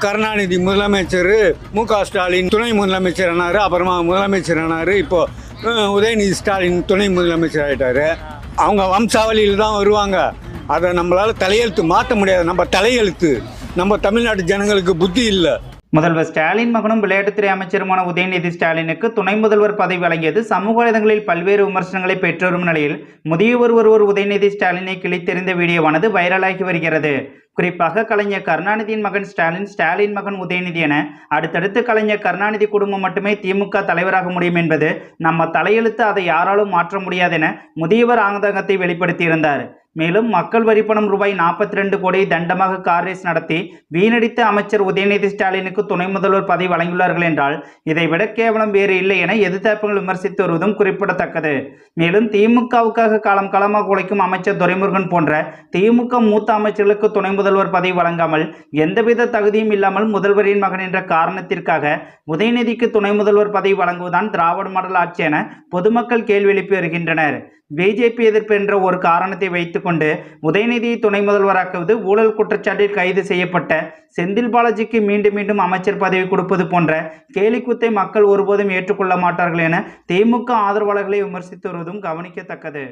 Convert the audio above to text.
கருணாநிதி முதலமைச்சர், மு.க. ஸ்டாலின் துணை முதலமைச்சர் ஆனாரு. அப்புறமா முதலமைச்சர் ஆனாரு. இப்போ உதயநிதி ஸ்டாலின் துணை முதலமைச்சர் ஆயிட்டாரு. அவங்க வம்சாவளியில் தான் வருவாங்க. அதை நம்மளால தலையெழுத்து மாற்ற முடியாது. நம்ம தலையெழுத்து, நம்ம தமிழ்நாட்டு ஜனங்களுக்கு புத்தி இல்லை. முதல்வர் ஸ்டாலின் மகனும் விளையாட்டுத்துறை அமைச்சருமான உதயநிதி ஸ்டாலினுக்கு துணை முதல்வர் பதவி வழங்கியது சமூக வலைதளங்களில் பல்வேறு விமர்சனங்களை பெற்று வரும் நிலையில் முதியவர் ஒருவர் உதயநிதி ஸ்டாலினை கிழித்தெறிந்த வீடியோவானது வைரலாகி வருகிறது. குறிப்பாக கலைஞர் கருணாநிதியின் மகன் ஸ்டாலின், ஸ்டாலின் மகன் உதயநிதி என அடுத்தடுத்து கலைஞர் கருணாநிதி குடும்பம் மட்டுமே திமுக தலைவராக முடியும் என்பது நம்ம தலையெழுத்து, அதை யாராலும் மாற்ற முடியாது என முதியவர் ஆதங்கத்தை வெளிப்படுத்தியிருந்தார். மேலும் மக்கள் வரிப்பணம் ரூபாய் 42 கோடி தண்டமாக கார் ரேஸ் நடத்தி வீணடித்த அமைச்சர் உதயநிதி ஸ்டாலினுக்கு துணை முதல்வர் பதவி வழங்கியுள்ளார்கள் என்றால் இதைவிட கேவலம் வேறு இல்லை என எதிர்த்தரப்புகள் விமர்சித்து வருவதும் குறிப்பிடத்தக்கது. மேலும் திமுகவுக்காக காலம் காலமாக உழைக்கும் அமைச்சர் துரைமுருகன் போன்ற திமுக மூத்த அமைச்சர்களுக்கு துணை முதல்வர் பதவி வழங்காமல் எந்தவித தகுதியும் இல்லாமல் முதல்வரின் மகன் என்ற காரணத்திற்காக உதயநிதிக்கு துணை முதல்வர் பதவி வழங்குவதுதான் திராவிட மாடல் ஆட்சி என பொதுமக்கள் கேள்வி எழுப்பி வருகின்றனர். பிஜேபி எதிர்ப்பு என்ற ஒரு காரணத்தை வைத்துக்கொண்டு உதயநிதியை துணை முதல்வராக்குவது, ஊழல் குற்றச்சாட்டில் கைது செய்யப்பட்ட செந்தில் பாலாஜிக்கு மீண்டும் மீண்டும் அமைச்சர் பதவி கொடுப்பது போன்ற கேலிக்கூத்தை மக்கள் ஒருபோதும் ஏற்றுக்கொள்ள மாட்டார்கள் என திமுக ஆதரவாளர்களை விமர்சித்து வருவதும் கவனிக்கத்தக்கது.